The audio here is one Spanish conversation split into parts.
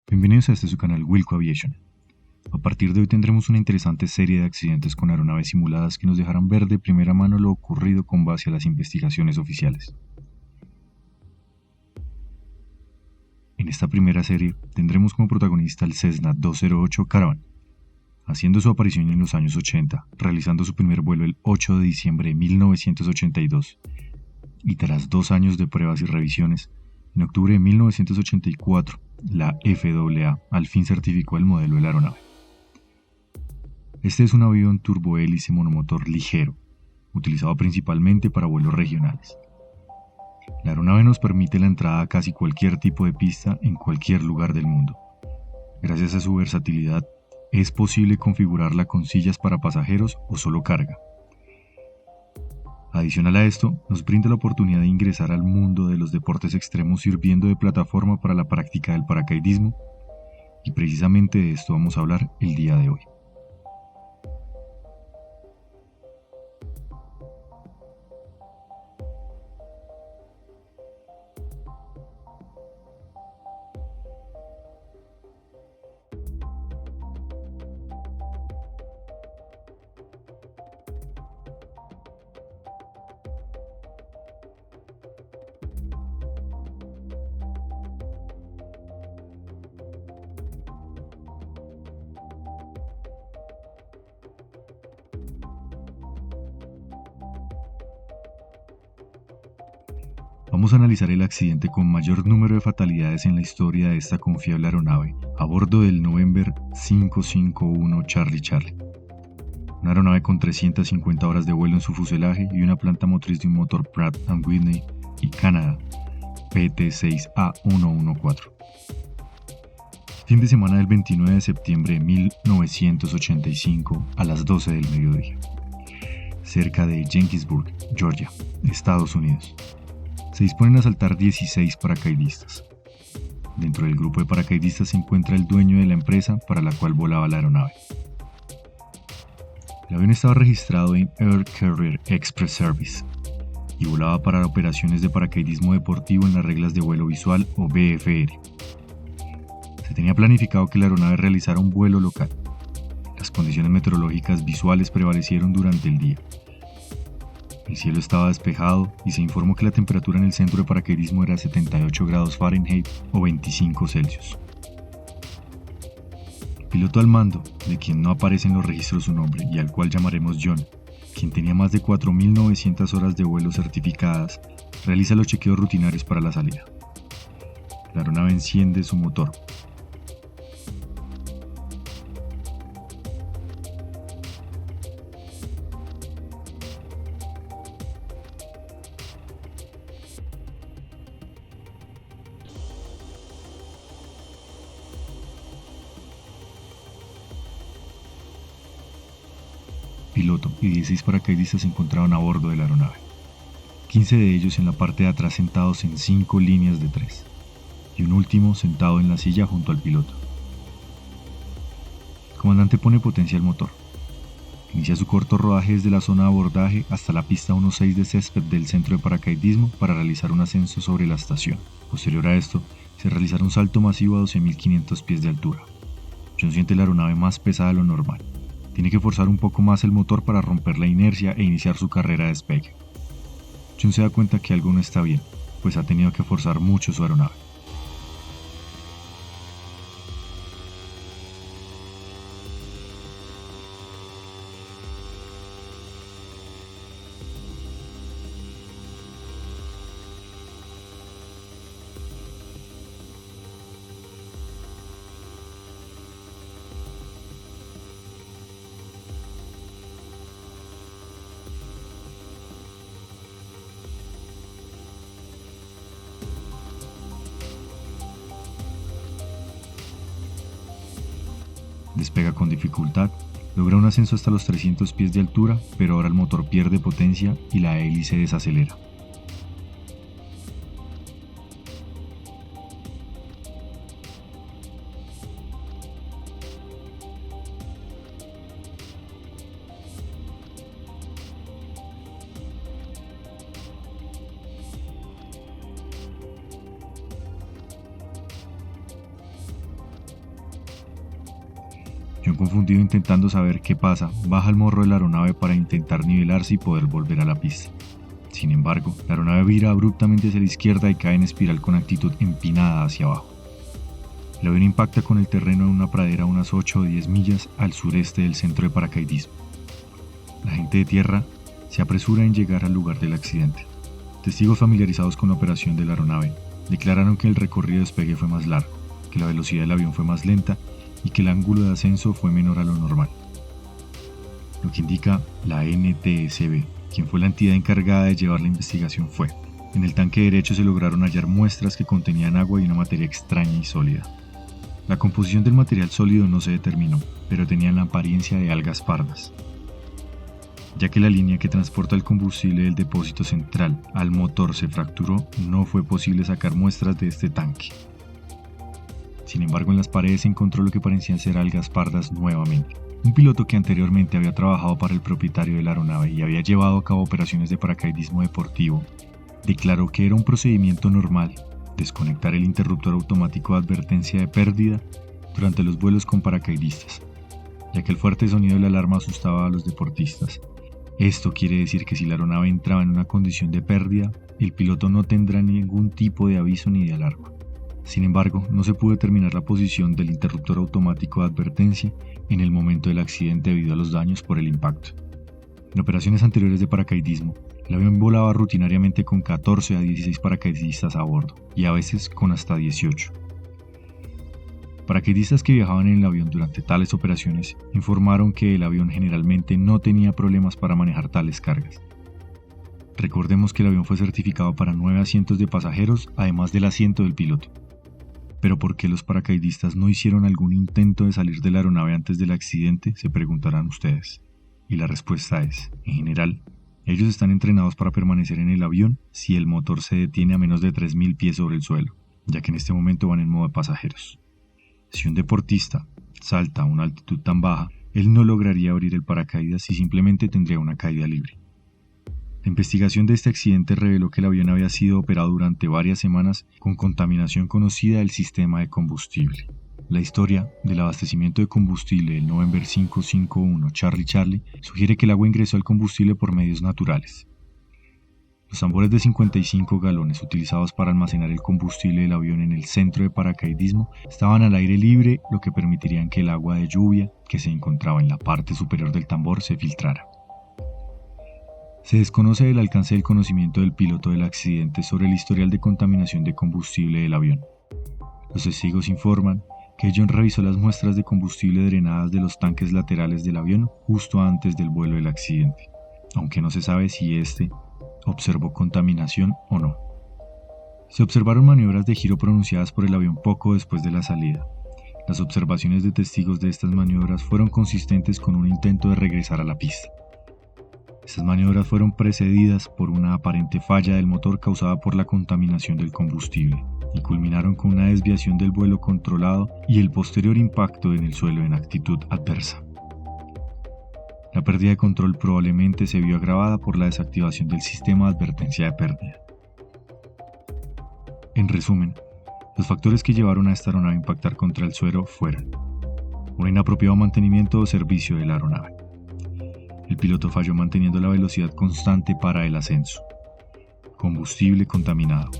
Bienvenidos a su canal Wilco Aviation. A partir de hoy tendremos una interesante serie de accidentes con aeronaves simuladas que nos dejarán ver de primera mano lo ocurrido con base a las investigaciones oficiales. En esta primera serie tendremos como protagonista al Cessna 208 Caravan, haciendo su aparición en los años 80, realizando su primer vuelo el 8 de diciembre de 1982, y tras 2 años de pruebas y revisiones, en octubre de 1984, la FAA al fin certificó el modelo de la aeronave. Este es un avión turbohélice monomotor ligero, utilizado principalmente para vuelos regionales. La aeronave nos permite la entrada a casi cualquier tipo de pista en cualquier lugar del mundo. Gracias a su versatilidad, es posible configurarla con sillas para pasajeros o solo carga. Adicional a esto, nos brinda la oportunidad de ingresar al mundo de los deportes extremos sirviendo de plataforma para la práctica del paracaidismo, y precisamente de esto vamos a hablar el día de hoy. Vamos a analizar el accidente con mayor número de fatalidades en la historia de esta confiable aeronave, a bordo del November 551 Charlie Charlie. Una aeronave con 350 horas de vuelo en su fuselaje y una planta motriz de un motor Pratt & Whitney y Canadá PT6A114. Fin de semana del 29 de septiembre de 1985 a las 12 del mediodía, cerca de Jenkinsburg, Georgia, Estados Unidos. Se disponen a saltar 16 paracaidistas. Dentro del grupo de paracaidistas se encuentra el dueño de la empresa para la cual volaba la aeronave. El avión estaba registrado en Air Carrier Express Service y volaba para operaciones de paracaidismo deportivo en las reglas de vuelo visual o VFR. Se tenía planificado que la aeronave realizara un vuelo local. Las condiciones meteorológicas visuales prevalecieron durante el día. El cielo estaba despejado y se informó que la temperatura en el centro de paracaidismo era 78 grados Fahrenheit o 25 Celsius. El piloto al mando, de quien no aparece en los registros su nombre y al cual llamaremos John, quien tenía más de 4.900 horas de vuelo certificadas, realiza los chequeos rutinarios para la salida. La aeronave enciende su motor. Piloto y 16 paracaidistas se encontraban a bordo de la aeronave. 15 de ellos en la parte de atrás sentados en 5 líneas de 3, y un último sentado en la silla junto al piloto. El comandante pone potencia al motor. Inicia su corto rodaje desde la zona de abordaje hasta la pista 1.6 de césped del centro de paracaidismo para realizar un ascenso sobre la estación. Posterior a esto, se realizará un salto masivo a 12.500 pies de altura. John siente la aeronave más pesada de lo normal. Tiene que forzar un poco más el motor para romper la inercia e iniciar su carrera de despegue. John se da cuenta que algo no está bien, pues ha tenido que forzar mucho su aeronave. Despega con dificultad, logra un ascenso hasta los 300 pies de altura, pero ahora el motor pierde potencia y la hélice desacelera. John, confundido intentando saber qué pasa, baja al morro de la aeronave para intentar nivelarse y poder volver a la pista. Sin embargo, la aeronave vira abruptamente hacia la izquierda y cae en espiral con actitud empinada hacia abajo. El avión impacta con el terreno en una pradera a unas 8 o 10 millas al sureste del centro de paracaidismo. La gente de tierra se apresura en llegar al lugar del accidente. Testigos familiarizados con la operación de la aeronave declararon que el recorrido de despegue fue más largo, que la velocidad del avión fue más lenta y que el ángulo de ascenso fue menor a lo normal. Lo que indica la NTSB, quien fue la entidad encargada de llevar la investigación, fue: en el tanque derecho se lograron hallar muestras que contenían agua y una materia extraña y sólida. La composición del material sólido no se determinó, pero tenían la apariencia de algas pardas. Ya que la línea que transporta el combustible del depósito central al motor se fracturó, no fue posible sacar muestras de este tanque. Sin embargo, en las paredes se encontró lo que parecían ser algas pardas nuevamente. Un piloto que anteriormente había trabajado para el propietario de la aeronave y había llevado a cabo operaciones de paracaidismo deportivo, declaró que era un procedimiento normal desconectar el interruptor automático de advertencia de pérdida durante los vuelos con paracaidistas, ya que el fuerte sonido de la alarma asustaba a los deportistas. Esto quiere decir que si la aeronave entraba en una condición de pérdida, el piloto no tendrá ningún tipo de aviso ni de alarma. Sin embargo, no se pudo determinar la posición del interruptor automático de advertencia en el momento del accidente debido a los daños por el impacto. En operaciones anteriores de paracaidismo, el avión volaba rutinariamente con 14 a 16 paracaidistas a bordo, y a veces con hasta 18. Paracaidistas que viajaban en el avión durante tales operaciones informaron que el avión generalmente no tenía problemas para manejar tales cargas. Recordemos que el avión fue certificado para 9 asientos de pasajeros, además del asiento del piloto. Pero ¿por qué los paracaidistas no hicieron algún intento de salir de la aeronave antes del accidente?, se preguntarán ustedes. Y la respuesta es: en general, ellos están entrenados para permanecer en el avión si el motor se detiene a menos de 3.000 pies sobre el suelo, ya que en este momento van en modo de pasajeros. Si un deportista salta a una altitud tan baja, él no lograría abrir el paracaídas y simplemente tendría una caída libre. La investigación de este accidente reveló que el avión había sido operado durante varias semanas con contaminación conocida del sistema de combustible. La historia del abastecimiento de combustible del November 551 Charlie sugiere que el agua ingresó al combustible por medios naturales. Los tambores de 55 galones utilizados para almacenar el combustible del avión en el centro de paracaidismo estaban al aire libre, lo que permitiría que el agua de lluvia que se encontraba en la parte superior del tambor se filtrara. Se desconoce el alcance del conocimiento del piloto del accidente sobre el historial de contaminación de combustible del avión. Los testigos informan que John revisó las muestras de combustible drenadas de los tanques laterales del avión justo antes del vuelo del accidente, aunque no se sabe si éste observó contaminación o no. Se observaron maniobras de giro pronunciadas por el avión poco después de la salida. Las observaciones de testigos de estas maniobras fueron consistentes con un intento de regresar a la pista. Estas maniobras fueron precedidas por una aparente falla del motor causada por la contaminación del combustible y culminaron con una desviación del vuelo controlado y el posterior impacto en el suelo en actitud adversa. La pérdida de control probablemente se vio agravada por la desactivación del sistema de advertencia de pérdida. En resumen, los factores que llevaron a esta aeronave a impactar contra el suelo fueron: un inapropiado mantenimiento o servicio de la aeronave. El piloto falló manteniendo la velocidad constante para el ascenso. Combustible contaminado.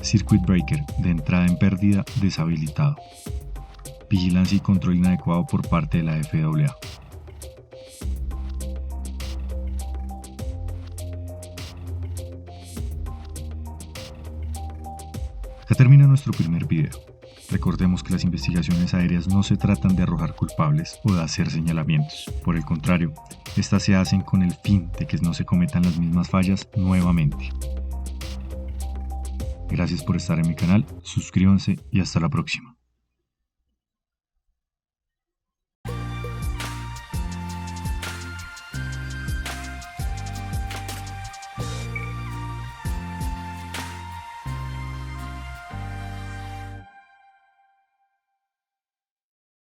Circuit breaker de entrada en pérdida deshabilitado. Vigilancia y control inadecuado por parte de la FAA. Acá termina nuestro primer video. Recordemos que las investigaciones aéreas no se tratan de arrojar culpables o de hacer señalamientos. Por el contrario, estas se hacen con el fin de que no se cometan las mismas fallas nuevamente. Gracias por estar en mi canal, suscríbanse y hasta la próxima.